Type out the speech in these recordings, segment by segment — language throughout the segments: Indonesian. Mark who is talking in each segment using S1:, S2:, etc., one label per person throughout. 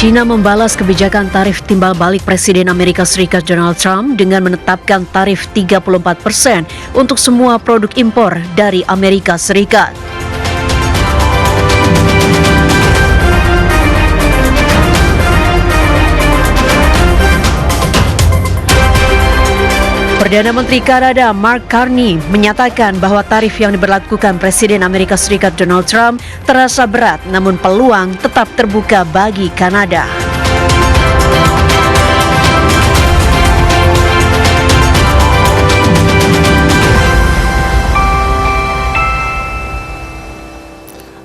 S1: China membalas kebijakan tarif timbal balik Presiden Amerika Serikat Donald Trump dengan menetapkan tarif 34% untuk semua produk impor dari Amerika Serikat. Perdana Menteri Kanada Mark Carney menyatakan bahwa tarif yang diberlakukan Presiden Amerika Serikat Donald Trump terasa berat, namun peluang tetap terbuka bagi Kanada.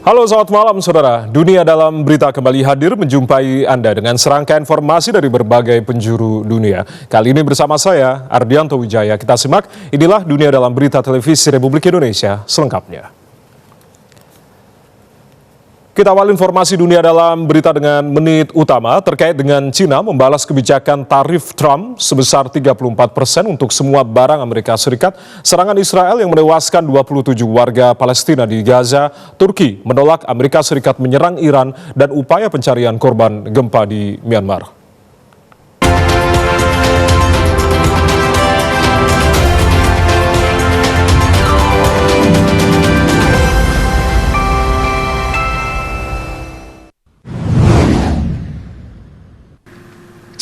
S2: Halo, selamat malam saudara. Dunia Dalam Berita kembali hadir menjumpai Anda dengan serangkaian informasi dari berbagai penjuru dunia. Kali ini bersama saya, Ardianto Wijaya. Kita simak, inilah Dunia Dalam Berita Televisi Republik Indonesia selengkapnya. Kita awal informasi Dunia Dalam Berita dengan menit utama terkait dengan Cina membalas kebijakan tarif Trump sebesar 34% untuk semua barang Amerika Serikat. Serangan Israel yang menewaskan 27 warga Palestina di Gaza, Turki menolak Amerika Serikat menyerang Iran dan upaya pencarian korban gempa di Myanmar.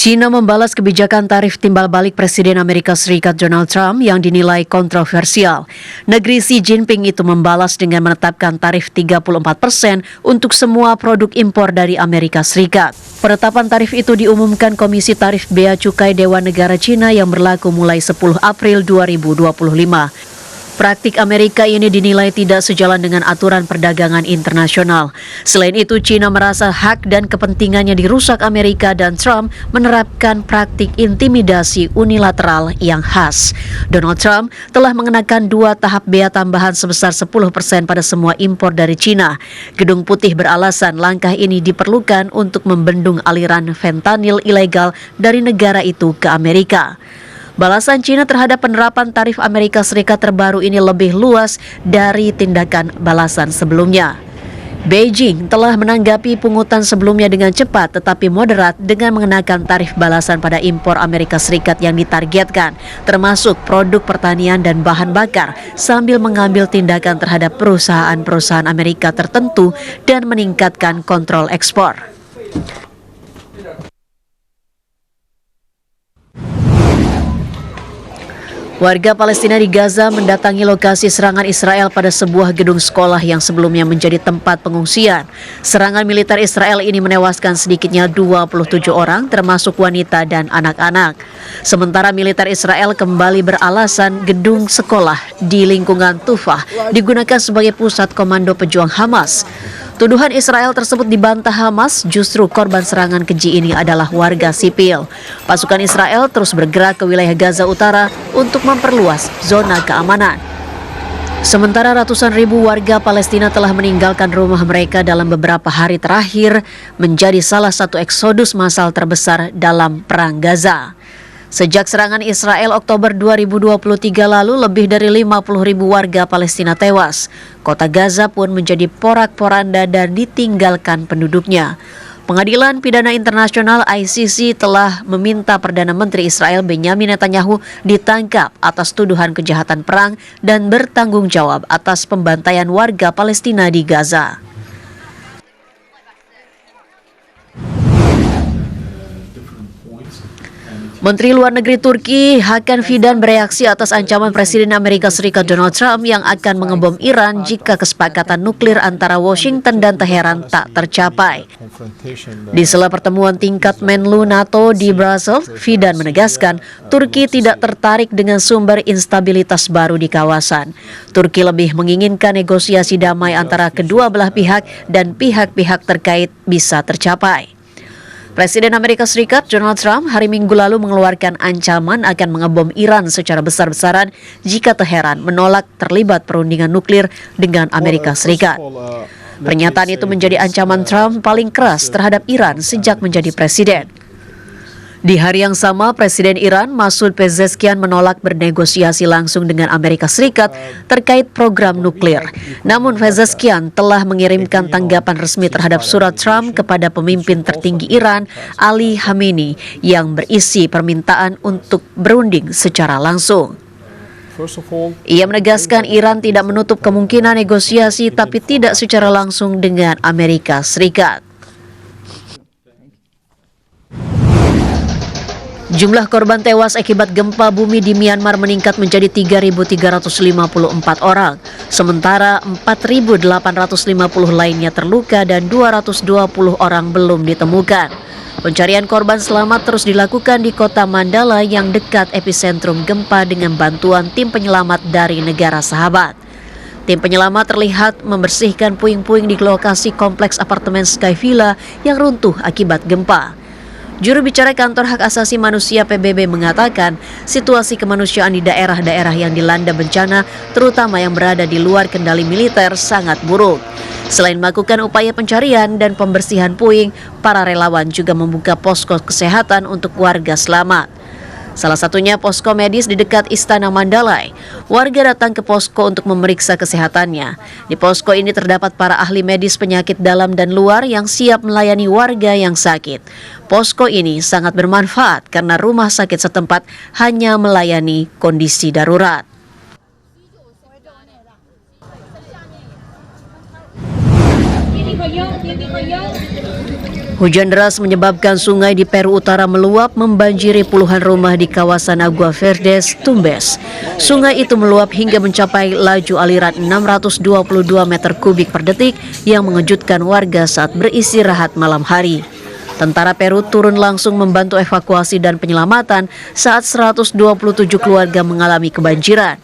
S1: China membalas kebijakan tarif timbal balik Presiden Amerika Serikat Donald Trump yang dinilai kontroversial. Negeri Xi Jinping itu membalas dengan menetapkan tarif 34% untuk semua produk impor dari Amerika Serikat. Penetapan tarif itu diumumkan Komisi Tarif Bea Cukai Dewan Negara China yang berlaku mulai 10 April 2025. Praktik Amerika ini dinilai tidak sejalan dengan aturan perdagangan internasional. Selain itu, China merasa hak dan kepentingannya dirusak Amerika dan Trump menerapkan praktik intimidasi unilateral yang khas. Donald Trump telah mengenakan 2 tahap bea tambahan sebesar 10% pada semua impor dari China. Gedung Putih beralasan langkah ini diperlukan untuk membendung aliran fentanyl ilegal dari negara itu ke Amerika. Balasan China terhadap penerapan tarif Amerika Serikat terbaru ini lebih luas dari tindakan balasan sebelumnya. Beijing telah menanggapi pungutan sebelumnya dengan cepat tetapi moderat dengan mengenakan tarif balasan pada impor Amerika Serikat yang ditargetkan, termasuk produk pertanian dan bahan bakar, sambil mengambil tindakan terhadap perusahaan-perusahaan Amerika tertentu dan meningkatkan kontrol ekspor. Warga Palestina di Gaza mendatangi lokasi serangan Israel pada sebuah gedung sekolah yang sebelumnya menjadi tempat pengungsian. Serangan militer Israel ini menewaskan sedikitnya 27 orang, termasuk wanita dan anak-anak. Sementara militer Israel kembali beralasan gedung sekolah di lingkungan Tufah digunakan sebagai pusat komando pejuang Hamas. Tuduhan Israel tersebut dibantah Hamas, justru korban serangan keji ini adalah warga sipil. Pasukan Israel terus bergerak ke wilayah Gaza Utara untuk memperluas zona keamanan. Sementara ratusan ribu warga Palestina telah meninggalkan rumah mereka dalam beberapa hari terakhir, menjadi salah satu eksodus massal terbesar dalam Perang Gaza. Sejak serangan Israel Oktober 2023 lalu, lebih dari 50 ribu warga Palestina tewas. Kota Gaza pun menjadi porak-poranda dan ditinggalkan penduduknya. Pengadilan Pidana Internasional ICC telah meminta Perdana Menteri Israel Benyamin Netanyahu ditangkap atas tuduhan kejahatan perang dan bertanggung jawab atas pembantaian warga Palestina di Gaza. Menteri Luar Negeri Turki Hakan Fidan bereaksi atas ancaman Presiden Amerika Serikat Donald Trump yang akan mengebom Iran jika kesepakatan nuklir antara Washington dan Teheran tak tercapai. Di sela pertemuan tingkat Menlu NATO di Brussels, Fidan menegaskan Turki tidak tertarik dengan sumber instabilitas baru di kawasan. Turki lebih menginginkan negosiasi damai antara kedua belah pihak dan pihak-pihak terkait bisa tercapai. Presiden Amerika Serikat Donald Trump hari Minggu lalu mengeluarkan ancaman akan mengebom Iran secara besar-besaran jika Teheran menolak terlibat perundingan nuklir dengan Amerika Serikat. Pernyataan itu menjadi ancaman Trump paling keras terhadap Iran sejak menjadi presiden. Di hari yang sama, Presiden Iran Masoud Pezeshkian menolak bernegosiasi langsung dengan Amerika Serikat terkait program nuklir. Namun Pezeshkian telah mengirimkan tanggapan resmi terhadap surat Trump kepada pemimpin tertinggi Iran, Ali Khamenei, yang berisi permintaan untuk berunding secara langsung. Ia menegaskan Iran tidak menutup kemungkinan negosiasi tapi tidak secara langsung dengan Amerika Serikat. Jumlah korban tewas akibat gempa bumi di Myanmar meningkat menjadi 3.354 orang, sementara 4.850 lainnya terluka dan 220 orang belum ditemukan. Pencarian korban selamat terus dilakukan di kota Mandala yang dekat epicentrum gempa dengan bantuan tim penyelamat dari negara sahabat. Tim penyelamat terlihat membersihkan puing-puing di lokasi kompleks apartemen Sky Villa yang runtuh akibat gempa. Juru bicara Kantor Hak Asasi Manusia PBB mengatakan situasi kemanusiaan di daerah-daerah yang dilanda bencana, terutama yang berada di luar kendali militer, sangat buruk. Selain melakukan upaya pencarian dan pembersihan puing, para relawan juga membuka posko kesehatan untuk warga selamat. Salah satunya posko medis di dekat Istana Mandalay. Warga datang ke posko untuk memeriksa kesehatannya. Di posko ini terdapat para ahli medis penyakit dalam dan luar yang siap melayani warga yang sakit. Posko ini sangat bermanfaat karena rumah sakit setempat hanya melayani kondisi darurat. Hujan deras menyebabkan sungai di Peru Utara meluap membanjiri puluhan rumah di kawasan Agua Verdes, Tumbes. Sungai itu meluap hingga mencapai laju aliran 622 meter kubik per detik yang mengejutkan warga saat beristirahat malam hari. Tentara Peru turun langsung membantu evakuasi dan penyelamatan saat 127 keluarga mengalami kebanjiran.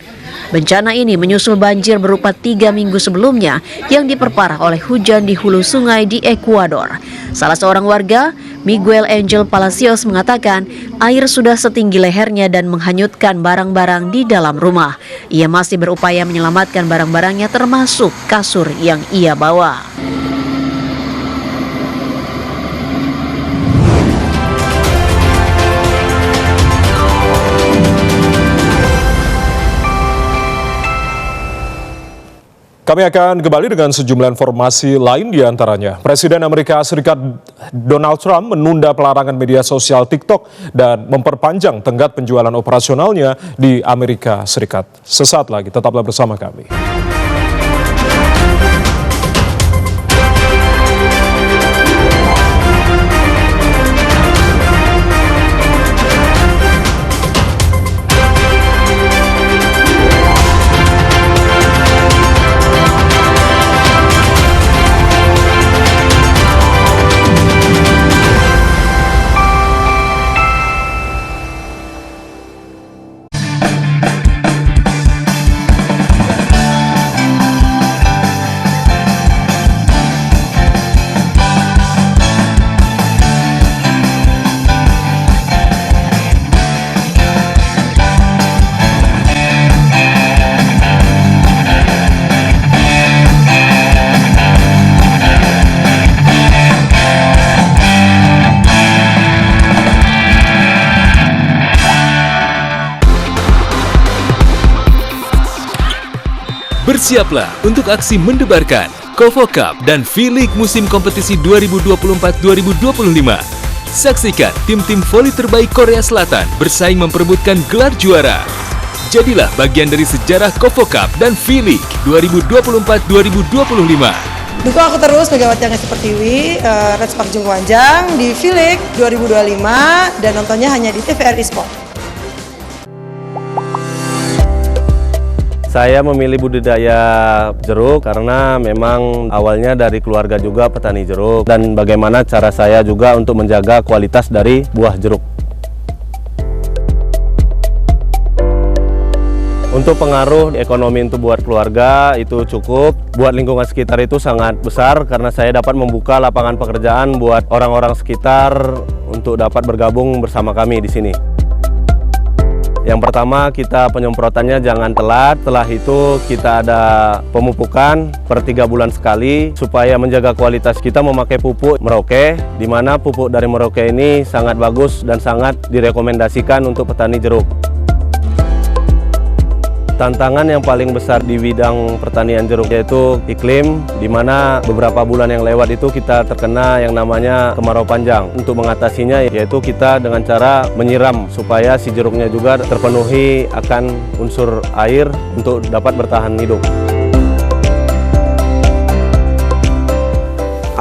S1: Bencana ini menyusul banjir berupa 3 minggu sebelumnya yang diperparah oleh hujan di hulu sungai di Ekuador. Salah seorang warga, Miguel Angel Palacios, mengatakan air sudah setinggi lehernya dan menghanyutkan barang-barang di dalam rumah. Ia masih berupaya menyelamatkan barang-barangnya termasuk kasur yang ia bawa.
S2: Kami akan kembali dengan sejumlah informasi lain, di antaranya Presiden Amerika Serikat Donald Trump menunda pelarangan media sosial TikTok dan memperpanjang tenggat penjualan operasionalnya di Amerika Serikat. Sesaat lagi, tetaplah bersama kami.
S3: Bersiaplah untuk aksi mendebarkan Kovo Cup dan V-League musim kompetisi 2024-2025. Saksikan tim-tim voli terbaik Korea Selatan bersaing memperebutkan gelar juara. Jadilah bagian dari sejarah Kovo Cup dan V-League 2024-2025.
S4: Dukung aku terus Megawati Angga Pertiwi, Red Spark Jungkwanjang di V-League 2025 dan nontonnya hanya di TVRI Sport.
S5: Saya memilih budidaya jeruk karena memang awalnya dari keluarga juga petani jeruk, dan bagaimana cara saya juga untuk menjaga kualitas dari buah jeruk. Untuk pengaruh ekonomi untuk buat keluarga itu cukup, buat lingkungan sekitar itu sangat besar karena saya dapat membuka lapangan pekerjaan buat orang-orang sekitar untuk dapat bergabung bersama kami di sini. Yang pertama, kita penyemprotannya jangan telat. Setelah itu kita ada pemupukan per 3 bulan sekali supaya menjaga kualitas. Kita memakai pupuk Merauke, di mana pupuk dari Merauke ini sangat bagus dan sangat direkomendasikan untuk petani jeruk. Tantangan yang paling besar di bidang pertanian jeruk yaitu iklim, di mana beberapa bulan yang lewat itu kita terkena yang namanya kemarau panjang. Untuk mengatasinya yaitu kita dengan cara menyiram supaya si jeruknya juga terpenuhi akan unsur air untuk dapat bertahan hidup.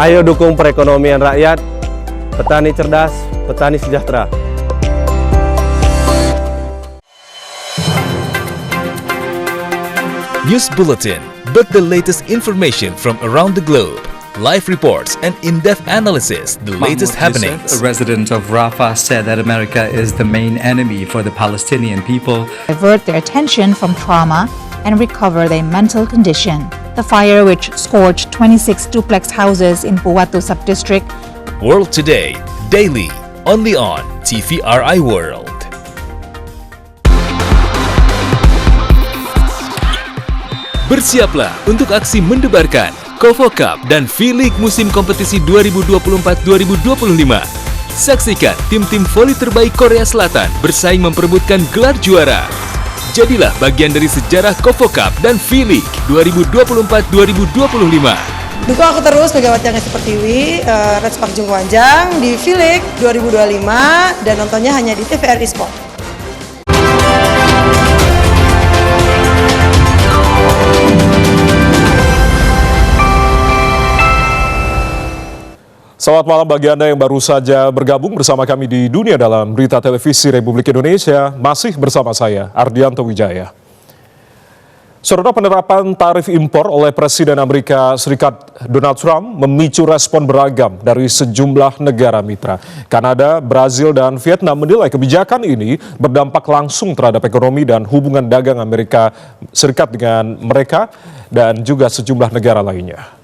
S5: Ayo dukung perekonomian rakyat, petani cerdas, petani sejahtera.
S3: News Bulletin, but the latest information from around the globe. Live reports and in-depth analysis, the latest
S6: Mahmoud Yusuf,
S3: happenings.
S6: a resident of Rafah, said that America is the main enemy for the Palestinian people.
S7: Divert their attention from trauma and recover their mental condition. The fire, which scorched 26 duplex houses in Puwatu Subdistrict,
S3: World Today, daily, only on TVRI World. Bersiaplah untuk aksi mendebarkan Kovo Cup dan V-League musim kompetisi 2024-2025. Saksikan tim-tim voli terbaik Korea Selatan bersaing memperebutkan gelar juara. Jadilah bagian dari sejarah Kovo Cup dan V-League 2024-2025.
S4: Dukung aku terus Megawati Angga Pertiwi, Red Spark Jungkwanjang di V-League 2025 dan nontonnya hanya di TVRI Sport.
S2: Selamat malam bagi Anda yang baru saja bergabung bersama kami di Dunia Dalam Berita Televisi Republik Indonesia. Masih bersama saya, Ardianto Wijaya. Saudara, penerapan tarif impor oleh Presiden Amerika Serikat Donald Trump memicu respon beragam dari sejumlah negara mitra. Kanada, Brazil, dan Vietnam menilai kebijakan ini berdampak langsung terhadap ekonomi dan hubungan dagang Amerika Serikat dengan mereka dan juga sejumlah negara lainnya.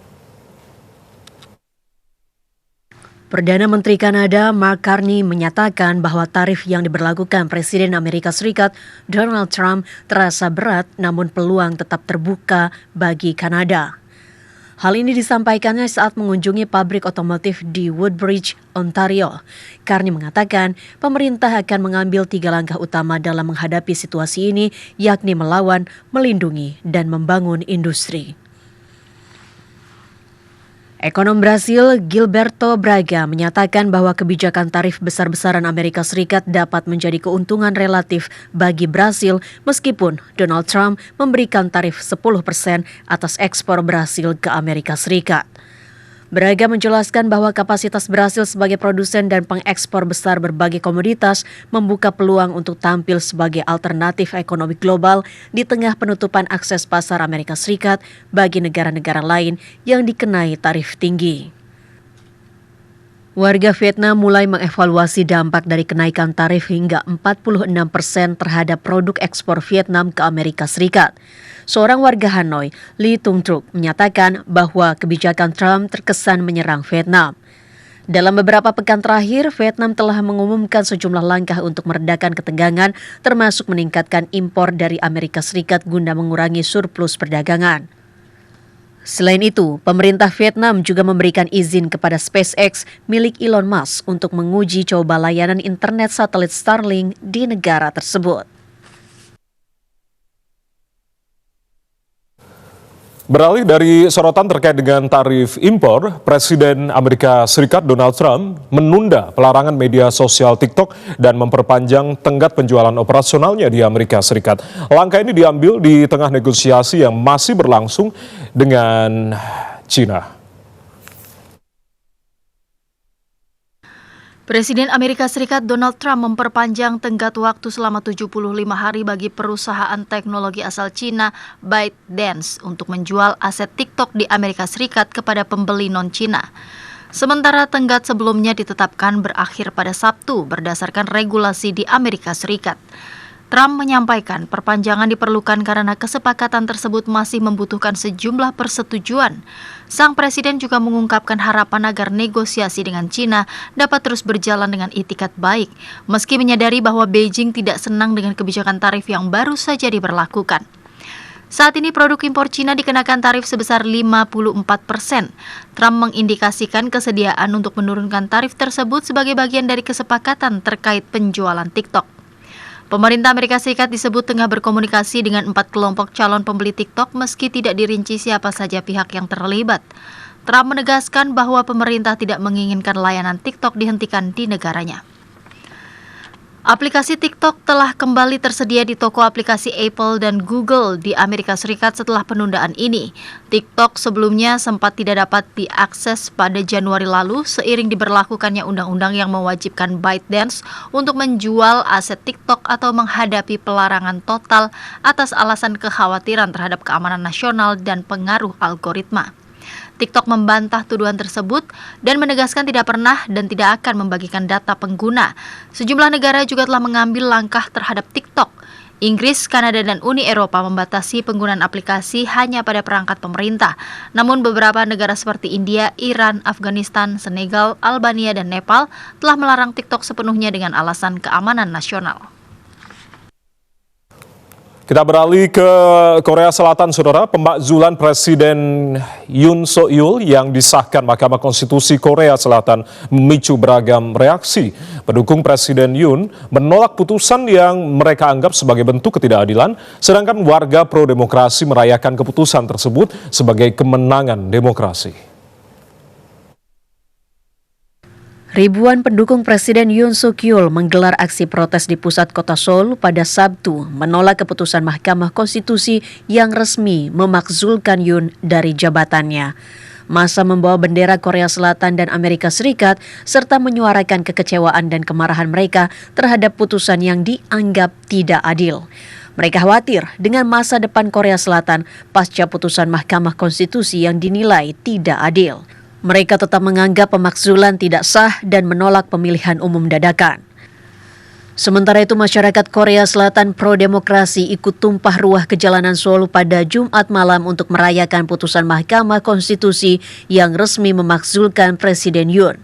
S1: Perdana Menteri Kanada Mark Carney menyatakan bahwa tarif yang diberlakukan Presiden Amerika Serikat Donald Trump terasa berat, namun peluang tetap terbuka bagi Kanada. Hal ini disampaikannya saat mengunjungi pabrik otomotif di Woodbridge, Ontario. Carney mengatakan pemerintah akan mengambil 3 langkah utama dalam menghadapi situasi ini, yakni melawan, melindungi, dan membangun industri. Ekonom Brasil Gilberto Braga menyatakan bahwa kebijakan tarif besar-besaran Amerika Serikat dapat menjadi keuntungan relatif bagi Brasil meskipun Donald Trump memberikan tarif 10% atas ekspor Brasil ke Amerika Serikat. Braga menjelaskan bahwa kapasitas Brasil sebagai produsen dan pengekspor besar berbagai komoditas membuka peluang untuk tampil sebagai alternatif ekonomi global di tengah penutupan akses pasar Amerika Serikat bagi negara-negara lain yang dikenai tarif tinggi. Warga Vietnam mulai mengevaluasi dampak dari kenaikan tarif hingga 46% terhadap produk ekspor Vietnam ke Amerika Serikat. Seorang warga Hanoi, Lee Tung Truk, menyatakan bahwa kebijakan Trump terkesan menyerang Vietnam. Dalam beberapa pekan terakhir, Vietnam telah mengumumkan sejumlah langkah untuk meredakan ketegangan, termasuk meningkatkan impor dari Amerika Serikat guna mengurangi surplus perdagangan. Selain itu, pemerintah Vietnam juga memberikan izin kepada SpaceX milik Elon Musk untuk menguji coba layanan internet satelit Starlink di negara tersebut.
S2: Beralih dari sorotan terkait dengan tarif impor, Presiden Amerika Serikat Donald Trump menunda pelarangan media sosial TikTok dan memperpanjang tenggat penjualan operasionalnya di Amerika Serikat. Langkah ini diambil di tengah negosiasi yang masih berlangsung dengan China.
S8: Presiden Amerika Serikat Donald Trump memperpanjang tenggat waktu selama 75 hari bagi perusahaan teknologi asal Cina ByteDance untuk menjual aset TikTok di Amerika Serikat kepada pembeli non-Cina. Sementara tenggat sebelumnya ditetapkan berakhir pada Sabtu berdasarkan regulasi di Amerika Serikat. Trump menyampaikan perpanjangan diperlukan karena kesepakatan tersebut masih membutuhkan sejumlah persetujuan. Sang presiden juga mengungkapkan harapan agar negosiasi dengan China dapat terus berjalan dengan itikat baik, meski menyadari bahwa Beijing tidak senang dengan kebijakan tarif yang baru saja diberlakukan. Saat ini produk impor Cina dikenakan tarif sebesar 54%. Trump mengindikasikan kesediaan untuk menurunkan tarif tersebut sebagai bagian dari kesepakatan terkait penjualan TikTok. Pemerintah Amerika Serikat disebut tengah berkomunikasi dengan 4 kelompok calon pembeli TikTok meski tidak dirinci siapa saja pihak yang terlibat. Trump menegaskan bahwa pemerintah tidak menginginkan layanan TikTok dihentikan di negaranya. Aplikasi TikTok telah kembali tersedia di toko aplikasi Apple dan Google di Amerika Serikat setelah penundaan ini. TikTok sebelumnya sempat tidak dapat diakses pada Januari lalu seiring diberlakukannya undang-undang yang mewajibkan ByteDance untuk menjual aset TikTok atau menghadapi pelarangan total atas alasan kekhawatiran terhadap keamanan nasional dan pengaruh algoritma. TikTok membantah tuduhan tersebut dan menegaskan tidak pernah dan tidak akan membagikan data pengguna. Sejumlah negara juga telah mengambil langkah terhadap TikTok. Inggris, Kanada, dan Uni Eropa membatasi penggunaan aplikasi hanya pada perangkat pemerintah. Namun beberapa negara seperti India, Iran, Afghanistan, Senegal, Albania, dan Nepal telah melarang TikTok sepenuhnya dengan alasan keamanan nasional.
S2: Kita beralih ke Korea Selatan, Saudara. Pemakzulan Presiden Yoon Suk Yeol yang disahkan Mahkamah Konstitusi Korea Selatan memicu beragam reaksi. Pendukung Presiden Yoon menolak putusan yang mereka anggap sebagai bentuk ketidakadilan, sedangkan warga pro-demokrasi merayakan keputusan tersebut sebagai kemenangan demokrasi.
S1: Ribuan pendukung Presiden Yoon Suk Yeol menggelar aksi protes di pusat kota Seoul pada Sabtu menolak keputusan Mahkamah Konstitusi yang resmi memakzulkan Yoon dari jabatannya. Massa membawa bendera Korea Selatan dan Amerika Serikat serta menyuarakan kekecewaan dan kemarahan mereka terhadap putusan yang dianggap tidak adil. Mereka khawatir dengan masa depan Korea Selatan pasca putusan Mahkamah Konstitusi yang dinilai tidak adil. Mereka tetap menganggap pemakzulan tidak sah dan menolak pemilihan umum dadakan. Sementara itu, masyarakat Korea Selatan pro-demokrasi ikut tumpah ruah ke jalanan Seoul pada Jumat malam untuk merayakan putusan Mahkamah Konstitusi yang resmi memakzulkan Presiden Yoon.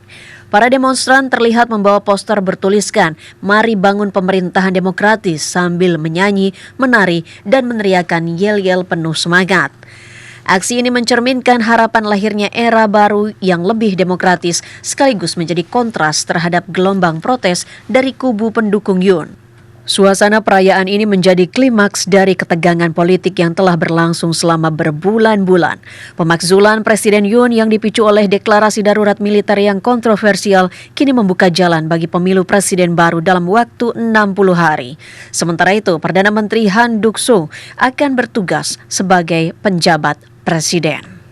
S1: Para demonstran terlihat membawa poster bertuliskan, "Mari bangun pemerintahan demokratis," sambil menyanyi, menari, dan meneriakkan yel-yel penuh semangat. Aksi ini mencerminkan harapan lahirnya era baru yang lebih demokratis sekaligus menjadi kontras terhadap gelombang protes dari kubu pendukung Yoon. Suasana perayaan ini menjadi klimaks dari ketegangan politik yang telah berlangsung selama berbulan-bulan. Pemakzulan Presiden Yoon yang dipicu oleh deklarasi darurat militer yang kontroversial kini membuka jalan bagi pemilu presiden baru dalam waktu 60 hari. Sementara itu, Perdana Menteri Han Duck-soo akan bertugas sebagai penjabat Presiden.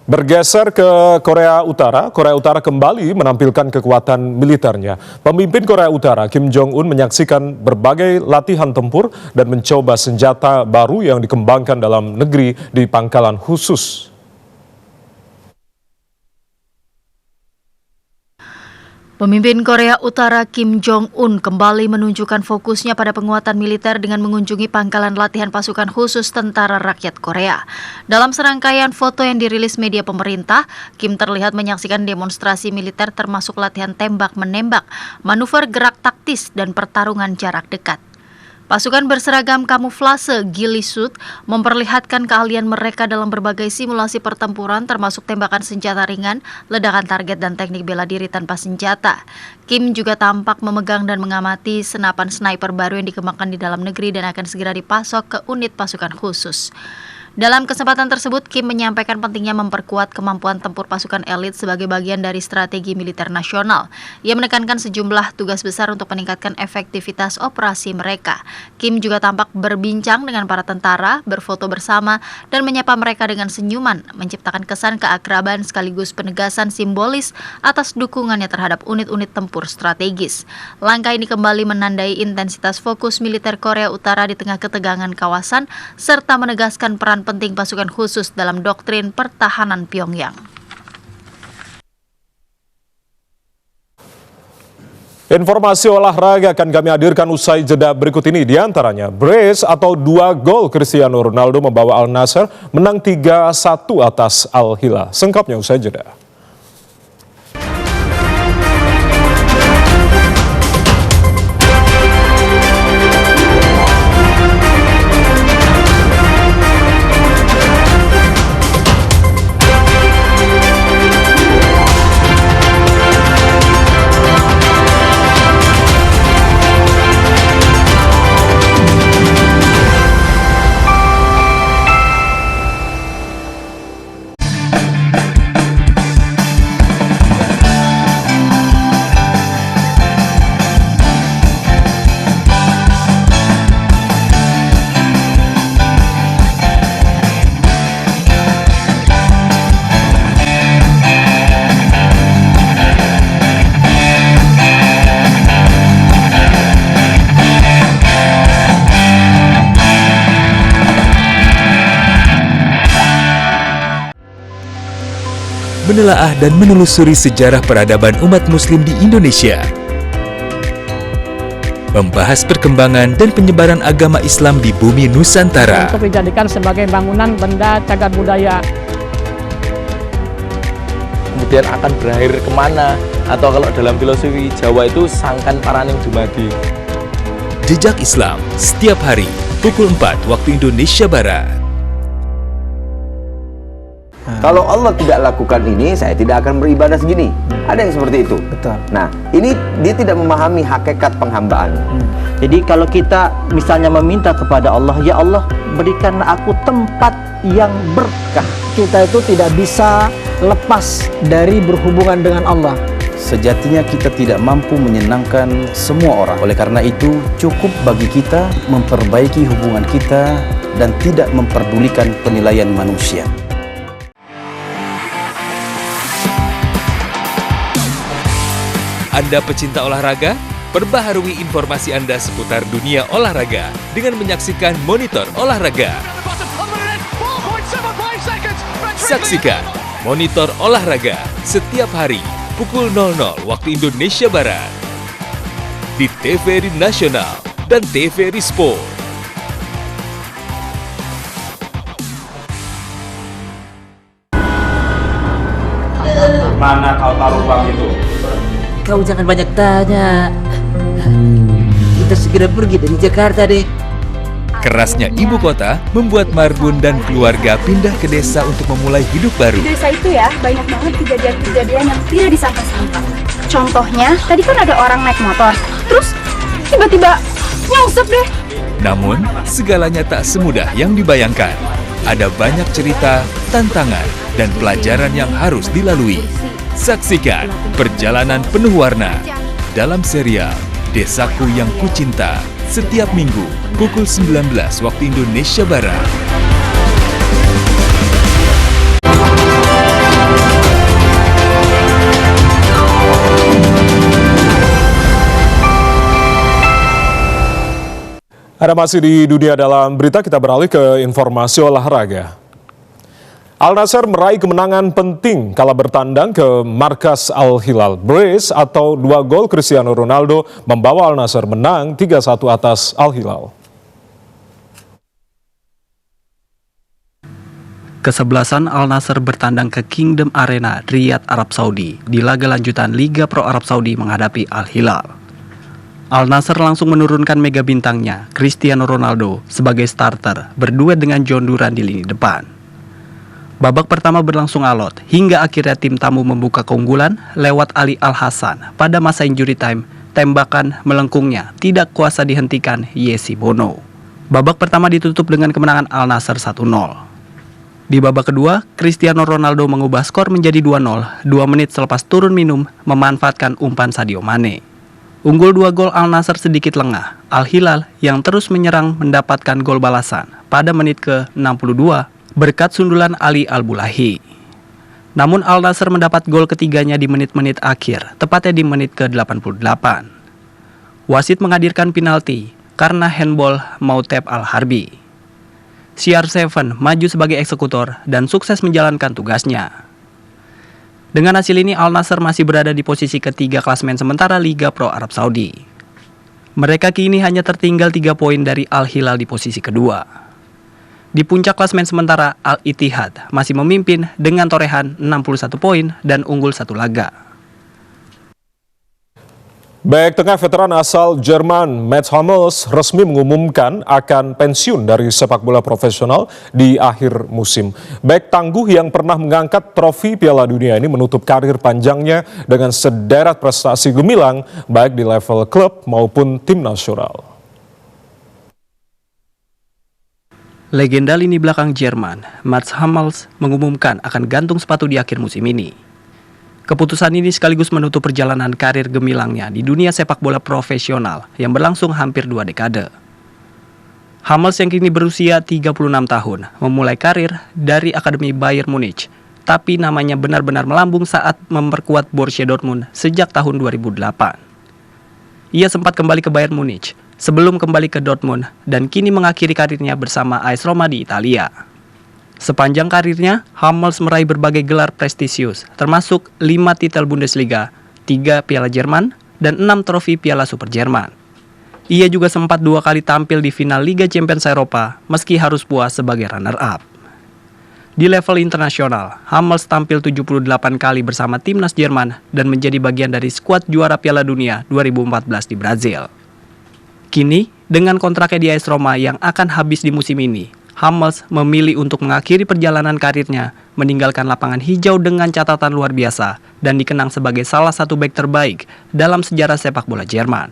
S2: Bergeser ke Korea Utara kembali menampilkan kekuatan militernya. Pemimpin Korea Utara Kim Jong-un menyaksikan berbagai latihan tempur dan mencoba senjata baru yang dikembangkan dalam negeri di pangkalan khusus.
S8: Pemimpin Korea Utara Kim Jong-un kembali menunjukkan fokusnya pada penguatan militer dengan mengunjungi pangkalan latihan pasukan khusus Tentara Rakyat Korea. Dalam serangkaian foto yang dirilis media pemerintah, Kim terlihat menyaksikan demonstrasi militer termasuk latihan tembak-menembak, manuver gerak taktis, dan pertarungan jarak dekat. Pasukan berseragam kamuflase ghillie suit memperlihatkan keahlian mereka dalam berbagai simulasi pertempuran termasuk tembakan senjata ringan, ledakan target, dan teknik bela diri tanpa senjata. Kim juga tampak memegang dan mengamati senapan sniper baru yang dikembangkan di dalam negeri dan akan segera dipasok ke unit pasukan khusus. Dalam kesempatan tersebut, Kim menyampaikan pentingnya memperkuat kemampuan tempur pasukan elit sebagai bagian dari strategi militer nasional. Ia menekankan sejumlah tugas besar untuk meningkatkan efektivitas operasi mereka. Kim juga tampak berbincang dengan para tentara, berfoto bersama, dan menyapa mereka dengan senyuman, menciptakan kesan keakraban sekaligus penegasan simbolis atas dukungannya terhadap unit-unit tempur strategis. Langkah ini kembali menandai intensitas fokus militer Korea Utara di tengah ketegangan kawasan, serta menegaskan peran penting pasukan khusus dalam doktrin pertahanan Pyongyang.
S2: Informasi olahraga akan kami hadirkan usai jeda berikut ini. Di antaranya, brace atau 2 gol Cristiano Ronaldo membawa Al Nassr menang 3-1 atas Al Hilal. Sengkapnya usai jeda.
S3: Menelaah dan menelusuri sejarah peradaban umat muslim di Indonesia. Membahas perkembangan dan penyebaran agama Islam di bumi Nusantara.
S9: Untuk dijadikan sebagai bangunan benda cagar budaya.
S10: Kemudian akan berakhir kemana? Atau kalau dalam filosofi Jawa itu sangkan paraning dumadi.
S3: Jejak Islam setiap hari pukul 4 waktu Indonesia Barat.
S11: Kalau Allah tidak lakukan ini, saya tidak akan beribadah segini. Ada yang seperti itu.
S12: Betul.
S11: Nah, ini dia tidak memahami hakikat penghambaan.
S12: Jadi kalau kita misalnya meminta kepada Allah, ya Allah berikan aku tempat yang berkah. Kita itu tidak bisa lepas dari berhubungan dengan Allah.
S13: Sejatinya kita tidak mampu menyenangkan semua orang. Oleh karena itu, cukup bagi kita memperbaiki hubungan kita dan tidak memperdulikan penilaian manusia.
S3: Anda pecinta olahraga? Perbaharui informasi Anda seputar dunia olahraga dengan menyaksikan Monitor Olahraga. Saksikan Monitor Olahraga setiap hari pukul 00 waktu Indonesia Barat di TVRI Nasional dan TVRI Sport.
S2: Mana kau taruh uang itu?
S14: Kau jangan banyak tanya. Kita segera pergi dari Jakarta deh.
S3: Kerasnya ibu kota membuat Margun dan keluarga pindah ke desa untuk memulai hidup baru.
S15: Di desa itu ya, banyak banget kejadian-kejadian yang tidak disangka-sangka. Contohnya, tadi kan ada orang naik motor, terus tiba-tiba nyungsep deh.
S3: Namun, segalanya tak semudah yang dibayangkan. Ada banyak cerita, tantangan, dan pelajaran yang harus dilalui. Saksikan perjalanan penuh warna dalam serial Desaku Yang Kucinta setiap minggu pukul 19 waktu Indonesia Barat.
S2: Ada masih di dunia dalam berita, kita beralih ke informasi olahraga. Al Nassr meraih kemenangan penting kala bertandang ke markas Al Hilal. Brace atau 2 gol Cristiano Ronaldo membawa Al Nassr menang 3-1 atas Al Hilal.
S16: Kesebelasan Al Nassr bertandang ke Kingdom Arena, Riyadh, Arab Saudi di laga lanjutan Liga Pro Arab Saudi menghadapi Al Hilal. Al Nassr langsung menurunkan mega bintangnya, Cristiano Ronaldo, sebagai starter, berduet dengan John Duran di lini depan. Babak pertama berlangsung alot, hingga akhirnya tim tamu membuka keunggulan lewat Ali Al-Hassan. Pada masa injury time, tembakan melengkungnya tidak kuasa dihentikan Yesi Bono. Babak pertama ditutup dengan kemenangan Al Nassr 1-0. Di babak kedua, Cristiano Ronaldo mengubah skor menjadi 2-0, 2 menit selepas turun minum memanfaatkan umpan Sadio Mane. Unggul 2 gol Al Nassr sedikit lengah. Al Hilal yang terus menyerang mendapatkan gol balasan pada menit ke-62 berkat sundulan Ali Al-Bulahi. Namun Al Nassr mendapat gol ketiganya di menit-menit akhir, tepatnya di menit ke-88. Wasit menghadirkan penalti karena handball Mauteb Al-Harbi. CR7 maju sebagai eksekutor dan sukses menjalankan tugasnya. Dengan hasil ini, Al Nassr masih berada di posisi ketiga klasemen sementara Liga Pro Arab Saudi. Mereka kini hanya tertinggal 3 poin dari Al Hilal di posisi kedua. Di puncak klasemen sementara, Al Ittihad masih memimpin dengan torehan 61 poin dan unggul 1 laga.
S2: Bek tengah veteran asal Jerman Mats Hummels resmi mengumumkan akan pensiun dari sepak bola profesional di akhir musim. Bek tangguh yang pernah mengangkat trofi Piala Dunia ini menutup karir panjangnya dengan sederet prestasi gemilang baik di level klub maupun tim nasional.
S16: Legenda lini belakang Jerman, Mats Hummels mengumumkan akan gantung sepatu di akhir musim ini. Keputusan ini sekaligus menutup perjalanan karir gemilangnya di dunia sepak bola profesional yang berlangsung hampir 2 dekade. Hummels yang kini berusia 36 tahun memulai karir dari Akademi Bayern Munich, tapi namanya benar-benar melambung saat memperkuat Borussia Dortmund sejak tahun 2008. Ia sempat kembali ke Bayern Munich sebelum kembali ke Dortmund dan kini mengakhiri karirnya bersama AS Roma di Italia. Sepanjang karirnya, Hummels meraih berbagai gelar prestisius, termasuk 5 titel Bundesliga, 3 Piala Jerman, dan 6 trofi Piala Super Jerman. Ia juga sempat 2 kali tampil di final Liga Champions Eropa, meski harus puas sebagai runner-up. Di level internasional, Hummels tampil 78 kali bersama timnas Jerman dan menjadi bagian dari skuad juara Piala Dunia 2014 di Brazil. Kini, dengan kontraknya di AS Roma yang akan habis di musim ini, Hummels memilih untuk mengakhiri perjalanan karirnya, meninggalkan lapangan hijau dengan catatan luar biasa dan dikenang sebagai salah satu bek terbaik dalam sejarah sepak bola Jerman.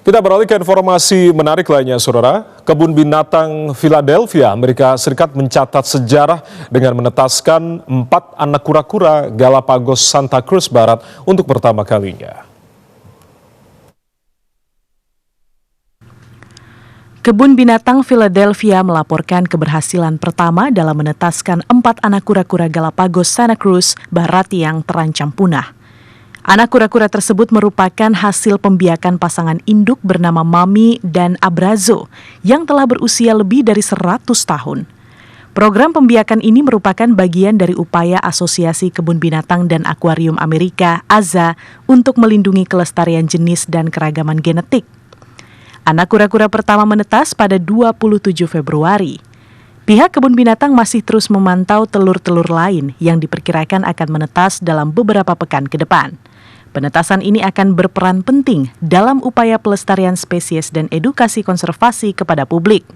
S2: Kita beralih ke informasi menarik lainnya, saudara. Kebun binatang Philadelphia, Amerika Serikat mencatat sejarah dengan menetaskan 4 anak kura-kura Galapagos Santa Cruz Barat untuk pertama kalinya.
S17: Kebun Binatang Philadelphia melaporkan keberhasilan pertama dalam menetaskan 4 anak kura-kura Galapagos Santa Cruz Barat yang terancam punah. Anak kura-kura tersebut merupakan hasil pembiakan pasangan induk bernama Mami dan Abrazo yang telah berusia lebih dari 100 tahun. Program pembiakan ini merupakan bagian dari upaya Asosiasi Kebun Binatang dan Akuarium Amerika (AZA) untuk melindungi kelestarian jenis dan keragaman genetik. Anak kura-kura pertama menetas pada 27 Februari. Pihak kebun binatang masih terus memantau telur-telur lain yang diperkirakan akan menetas dalam beberapa pekan ke depan. Penetasan ini akan berperan penting dalam upaya pelestarian spesies dan edukasi konservasi kepada publik.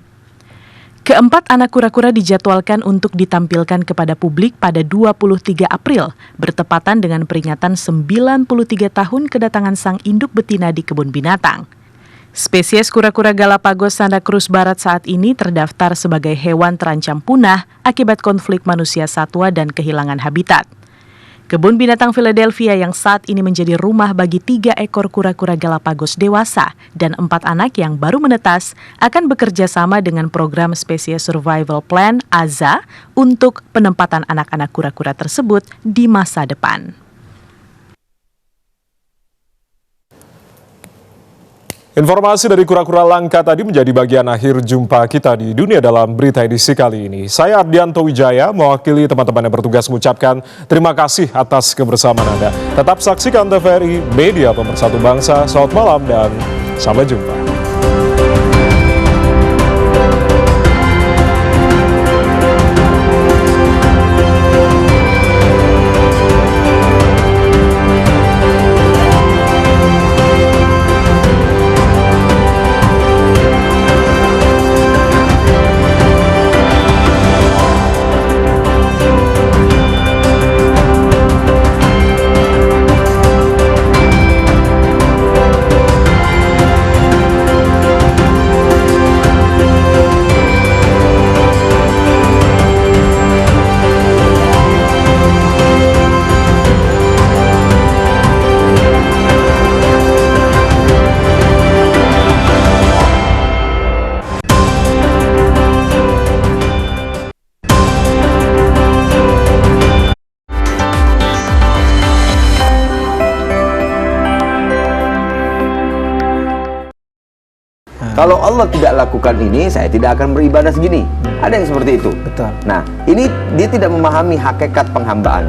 S17: Keempat anak kura-kura dijadwalkan untuk ditampilkan kepada publik pada 23 April, bertepatan dengan peringatan 93 tahun kedatangan sang induk betina di kebun binatang. Spesies kura-kura Galapagos Santa Cruz Barat saat ini terdaftar sebagai hewan terancam punah akibat konflik manusia satwa dan kehilangan habitat. Kebun Binatang Philadelphia yang saat ini menjadi rumah bagi 3 ekor kura-kura Galapagos dewasa dan 4 anak yang baru menetas akan bekerja sama dengan program Species Survival Plan (AZA) untuk penempatan anak-anak kura-kura tersebut di masa depan.
S2: Informasi dari kura-kura langka tadi menjadi bagian akhir jumpa kita di Dunia Dalam Berita edisi kali ini. Saya Ardianto Wijaya, mewakili teman-teman yang bertugas mengucapkan terima kasih atas kebersamaan Anda. Tetap saksikan TVRI, media pemersatu bangsa. Selamat malam dan sampai jumpa.
S11: Kalau Allah tidak lakukan ini, saya tidak akan beribadah segini. Ada yang seperti itu.
S12: Betul.
S11: Nah, ini dia tidak memahami hakikat penghambaan.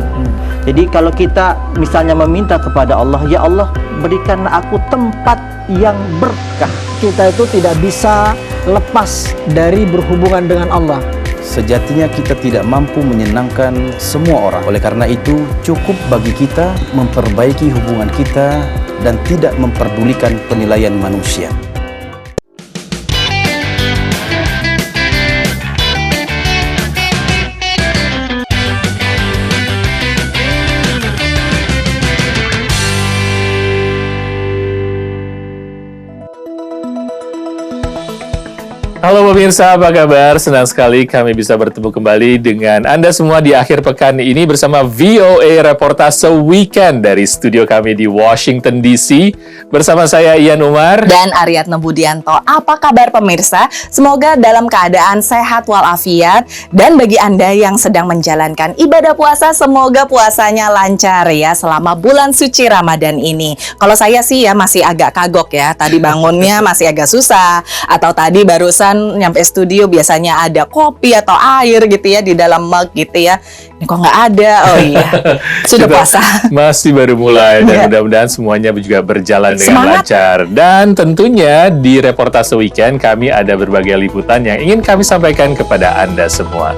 S12: Jadi kalau kita misalnya meminta kepada Allah, ya Allah berikan aku tempat yang berkah. Kita itu tidak bisa lepas dari berhubungan dengan Allah.
S13: Sejatinya kita tidak mampu menyenangkan semua orang. Oleh karena itu, cukup bagi kita memperbaiki hubungan kita dan tidak memperdulikan penilaian manusia.
S10: Halo pemirsa, apa kabar? Senang sekali kami bisa bertemu kembali dengan Anda semua di akhir pekan ini bersama VOA Reportase Weekend dari studio kami di Washington DC. Bersama saya Ian Umar
S18: dan Aryatna Budianto. Apa kabar pemirsa? Semoga dalam keadaan sehat walafiat, dan bagi Anda yang sedang menjalankan ibadah puasa, semoga puasanya lancar ya selama bulan suci Ramadan ini. Kalau saya sih ya masih agak kagok ya, tadi bangunnya masih agak susah, atau tadi barusan nyampe studio biasanya ada kopi atau air gitu ya di dalam mug gitu ya. Ini kok nggak ada? Oh iya, sudah puasa.
S10: Masih baru mulai dan mudah-mudahan semuanya juga berjalan dengan lancar. Dan tentunya di Reportase Weekend kami ada berbagai liputan yang ingin kami sampaikan kepada Anda semua.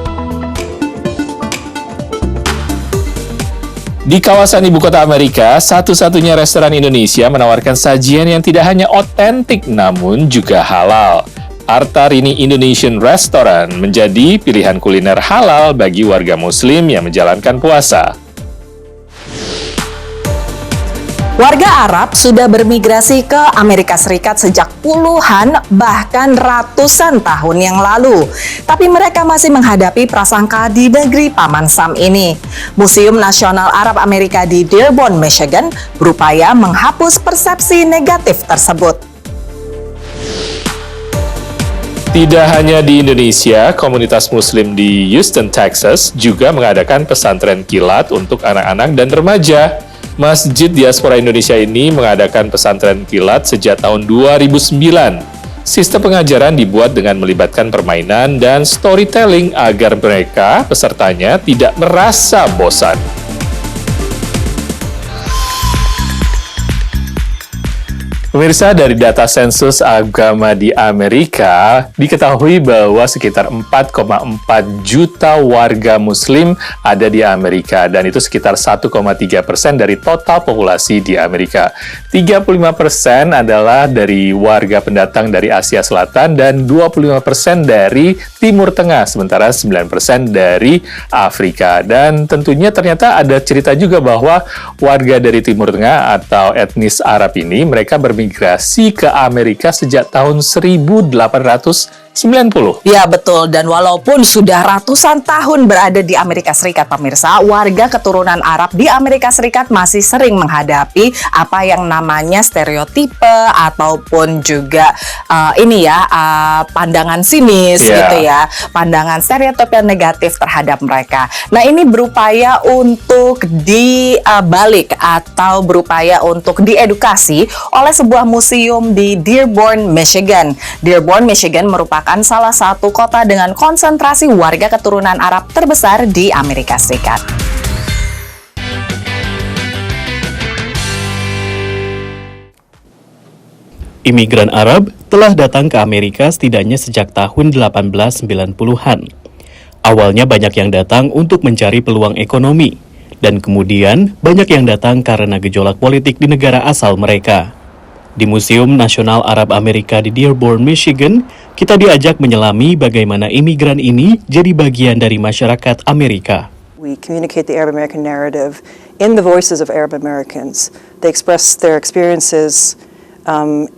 S10: Di kawasan ibu kota Amerika, satu-satunya restoran Indonesia menawarkan sajian yang tidak hanya otentik namun juga halal. Artarini Indonesian Restaurant menjadi pilihan kuliner halal bagi warga Muslim yang menjalankan puasa.
S18: Warga Arab sudah bermigrasi ke Amerika Serikat sejak puluhan bahkan ratusan tahun yang lalu. Tapi mereka masih menghadapi prasangka di negeri Paman Sam ini. Museum Nasional Arab Amerika di Dearborn, Michigan berupaya menghapus persepsi negatif tersebut.
S10: Tidak hanya di Indonesia, komunitas Muslim di Houston, Texas juga mengadakan pesantren kilat untuk anak-anak dan remaja. Masjid Diaspora Indonesia ini mengadakan pesantren kilat sejak tahun 2009. Sistem pengajaran dibuat dengan melibatkan permainan dan storytelling agar mereka, pesertanya, tidak merasa bosan. Pemirsa, dari data sensus agama di Amerika, diketahui bahwa sekitar 4,4 juta warga Muslim ada di Amerika, dan itu sekitar 1,3% dari total populasi di Amerika. 35% adalah dari warga pendatang dari Asia Selatan dan 25% dari Timur Tengah, sementara 9% dari Afrika. Dan tentunya ternyata ada cerita juga bahwa warga dari Timur Tengah atau etnis Arab ini, mereka bermigrasi ke Amerika sejak tahun 1890.
S18: Ya betul, dan walaupun sudah ratusan tahun berada di Amerika Serikat pemirsa, warga keturunan Arab di Amerika Serikat masih sering menghadapi apa yang namanya stereotipe ataupun juga pandangan sinis gitu ya, pandangan stereotip yang negatif terhadap mereka. Nah ini berupaya untuk dibalik atau berupaya untuk diedukasi oleh sebuah museum di Dearborn, Michigan. Dearborn, Michigan merupakan salah satu kota dengan konsentrasi warga keturunan Arab terbesar di Amerika Serikat.
S16: Imigran Arab telah datang ke Amerika setidaknya sejak tahun 1890-an. Awalnya banyak yang datang untuk mencari peluang ekonomi, dan kemudian banyak yang datang karena gejolak politik di negara asal mereka. Di Museum Nasional Arab Amerika di Dearborn, Michigan, kita diajak menyelami bagaimana imigran ini jadi bagian dari masyarakat Amerika.
S19: We communicate the Arab American narrative in the voices of Arab Americans. They express their experiences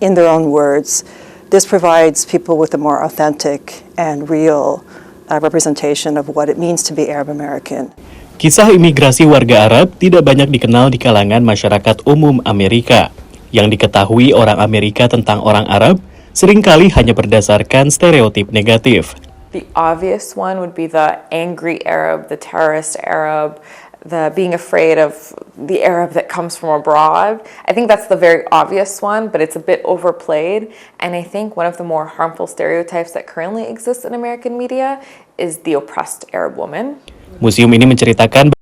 S19: in their own words. This provides people with a more authentic and real representation of what it means to be Arab American.
S16: Kisah imigrasi warga Arab tidak banyak dikenal di kalangan masyarakat umum Amerika. Yang diketahui orang Amerika tentang orang Arab seringkali hanya berdasarkan stereotip negatif.
S20: The obvious one would be the angry Arab, the terrorist Arab, the being afraid of the Arab that comes from abroad. I think that's the very obvious one, but it's a bit overplayed. And I think one of the more harmful stereotypes that currently exists in American media is the oppressed Arab woman.
S21: Museum ini menceritakan